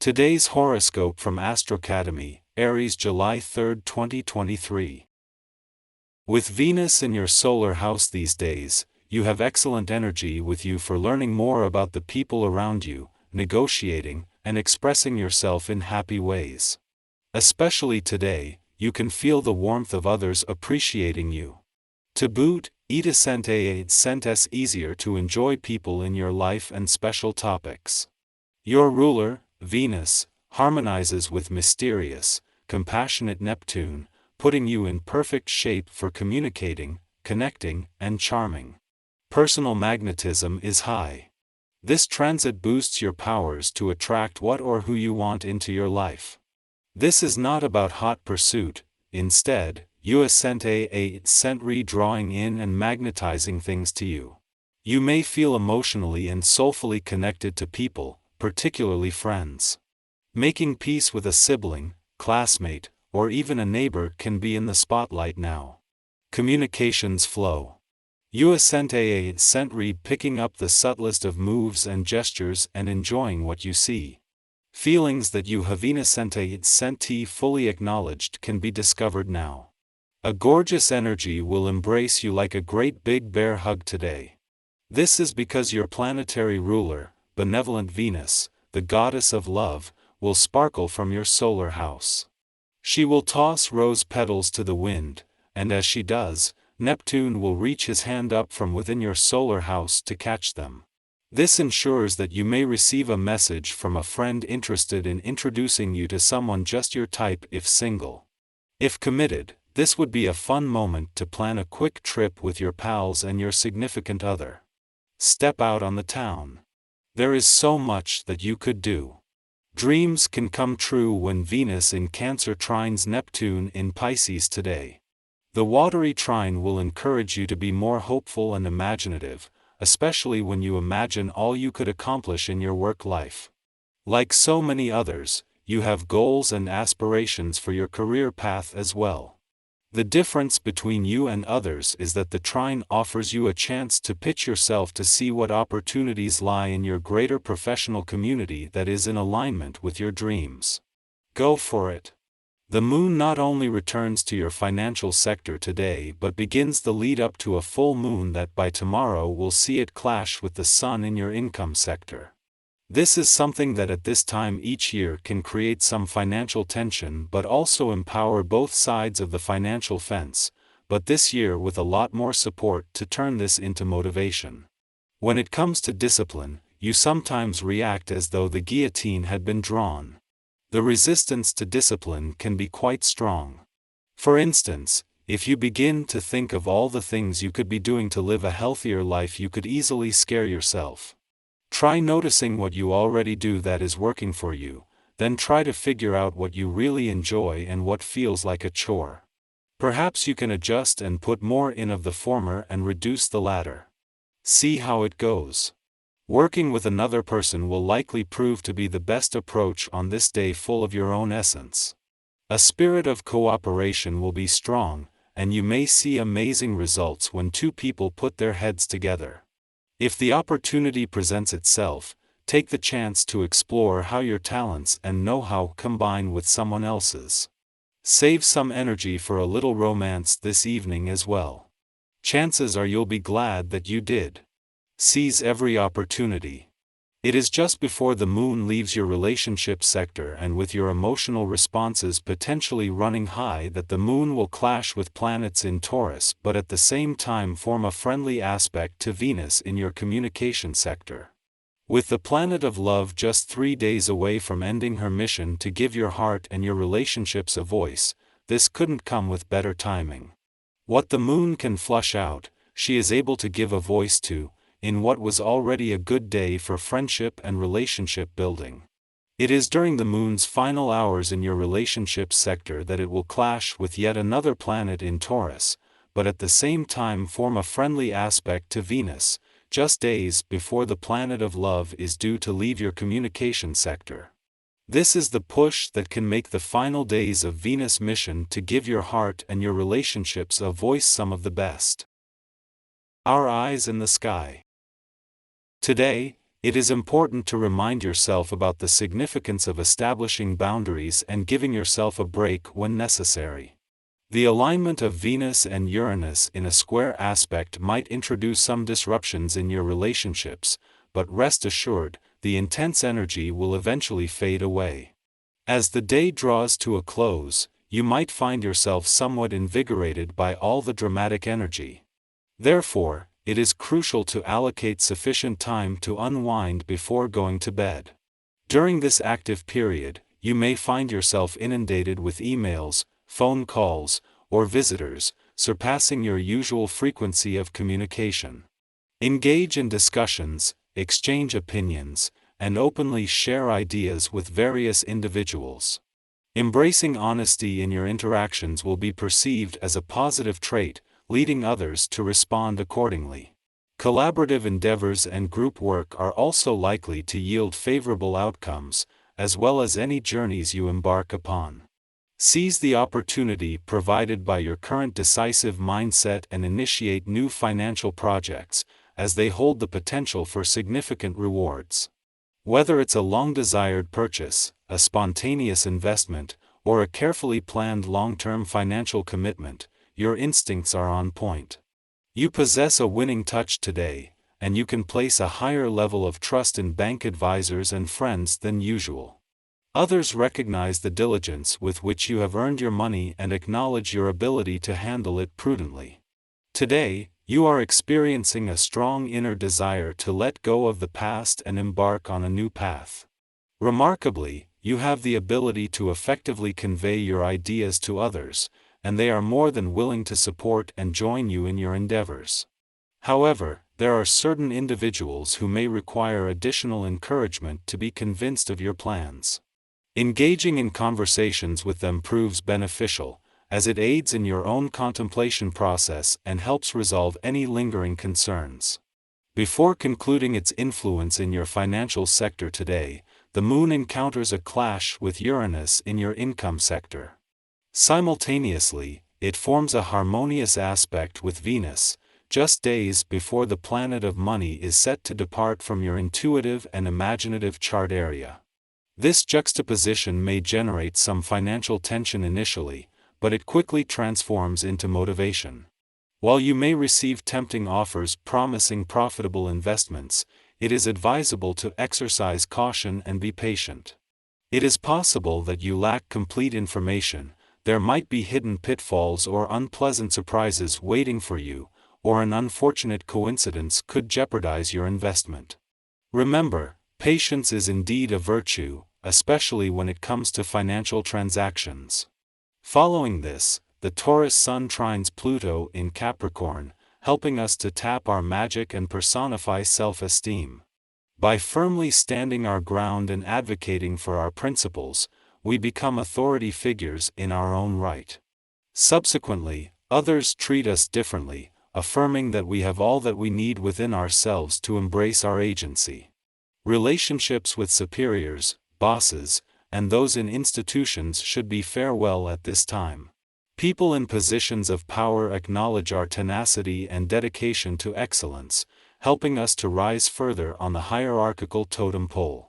Today's horoscope from Astrocademy, Aries, July 3, 2023. With Venus in your solar house these days, you have excellent energy with you for learning more about the people around you, negotiating, and expressing yourself in happy ways. Especially today, you can feel the warmth of others appreciating you. To boot, it is easier to enjoy people in your life and special topics. Your ruler, Venus, harmonizes with mysterious, compassionate Neptune, putting you in perfect shape for communicating, connecting, and charming. Personal magnetism is high. This transit boosts your powers to attract what or who you want into your life. This is not about hot pursuit, instead, you ascent drawing in and magnetizing things to you. You may feel emotionally and soulfully connected to people, particularly friends. Making peace with a sibling, classmate, or even a neighbor can be in the spotlight now. Communications flow. You ascent picking up the subtlest of moves and gestures and enjoying what you see. Feelings that you have fully acknowledged can be discovered now. A gorgeous energy will embrace you like a great big bear hug today. This is because your planetary ruler, benevolent Venus, the goddess of love, will sparkle from your solar house. She will toss rose petals to the wind, and as she does, Neptune will reach his hand up from within your solar house to catch them. This ensures that you may receive a message from a friend interested in introducing you to someone just your type if single. If committed, this would be a fun moment to plan a quick trip with your pals and your significant other. Step out on the town. There is so much that you could do. Dreams can come true when Venus in Cancer trines Neptune in Pisces today. The watery trine will encourage you to be more hopeful and imaginative, especially when you imagine all you could accomplish in your work life. Like so many others, you have goals and aspirations for your career path as well. The difference between you and others is that the trine offers you a chance to pitch yourself to see what opportunities lie in your greater professional community that is in alignment with your dreams. Go for it. The moon not only returns to your financial sector today but begins the lead up to a full moon that by tomorrow will see it clash with the sun in your income sector. This is something that at this time each year can create some financial tension but also empower both sides of the financial fence, but this year with a lot more support to turn this into motivation. When it comes to discipline, you sometimes react as though the guillotine had been drawn. The resistance to discipline can be quite strong. For instance, if you begin to think of all the things you could be doing to live a healthier life, you could easily scare yourself. Try noticing what you already do that is working for you, then try to figure out what you really enjoy and what feels like a chore. Perhaps you can adjust and put more in of the former and reduce the latter. See how it goes. Working with another person will likely prove to be the best approach on this day full of your own essence. A spirit of cooperation will be strong, and you may see amazing results when two people put their heads together. If the opportunity presents itself, take the chance to explore how your talents and know-how combine with someone else's. Save some energy for a little romance this evening as well. Chances are you'll be glad that you did. Seize every opportunity. It is just before the moon leaves your relationship sector and with your emotional responses potentially running high that the moon will clash with planets in Taurus but at the same time form a friendly aspect to Venus in your communication sector. With the planet of love just 3 days away from ending her mission to give your heart and your relationships a voice, this couldn't come with better timing. What the moon can flush out, she is able to give a voice to, in what was already a good day for friendship and relationship building. It is during the moon's final hours in your relationship sector that it will clash with yet another planet in Taurus, but at the same time form a friendly aspect to Venus, just days before the planet of love is due to leave your communication sector. This is the push that can make the final days of Venus' mission to give your heart and your relationships a voice some of the best. Our eyes in the sky. Today, It is important to remind yourself about the significance of establishing boundaries and giving yourself a break when necessary. The alignment of Venus and Uranus in a square aspect might introduce some disruptions in your relationships, but rest assured, the intense energy will eventually fade away. As the day draws to a close, you might find yourself somewhat invigorated by all the dramatic energy. Therefore, it is crucial to allocate sufficient time to unwind before going to bed. During this active period, you may find yourself inundated with emails, phone calls, or visitors, surpassing your usual frequency of communication. Engage in discussions, exchange opinions, and openly share ideas with various individuals. Embracing honesty in your interactions will be perceived as a positive trait, leading others to respond accordingly. Collaborative endeavors and group work are also likely to yield favorable outcomes, as well as any journeys you embark upon. Seize the opportunity provided by your current decisive mindset and initiate new financial projects, as they hold the potential for significant rewards. Whether it's a long-desired purchase, a spontaneous investment, or a carefully planned long-term financial commitment, your instincts are on point. You possess a winning touch today, and you can place a higher level of trust in bank advisors and friends than usual. Others recognize the diligence with which you have earned your money and acknowledge your ability to handle it prudently. Today, you are experiencing a strong inner desire to let go of the past and embark on a new path. Remarkably, you have the ability to effectively convey your ideas to others, and they are more than willing to support and join you in your endeavors. However, there are certain individuals who may require additional encouragement to be convinced of your plans. Engaging in conversations with them proves beneficial, as it aids in your own contemplation process and helps resolve any lingering concerns. Before concluding its influence in your financial sector today, the Moon encounters a clash with Uranus in your income sector. Simultaneously, it forms a harmonious aspect with Venus, just days before the planet of money is set to depart from your intuitive and imaginative chart area. This juxtaposition may generate some financial tension initially, but it quickly transforms into motivation. While you may receive tempting offers promising profitable investments, it is advisable to exercise caution and be patient. It is possible that you lack complete information, there might be hidden pitfalls or unpleasant surprises waiting for you, or an unfortunate coincidence could jeopardize your investment. Remember, patience is indeed a virtue, especially when it comes to financial transactions. Following this, the Taurus Sun trines Pluto in Capricorn, helping us to tap our magic and personify self-esteem. By firmly standing our ground and advocating for our principles, we become authority figures in our own right. Subsequently, others treat us differently, affirming that we have all that we need within ourselves to embrace our agency. Relationships with superiors, bosses, and those in institutions should be farewell at this time. People in positions of power acknowledge our tenacity and dedication to excellence, helping us to rise further on the hierarchical totem pole.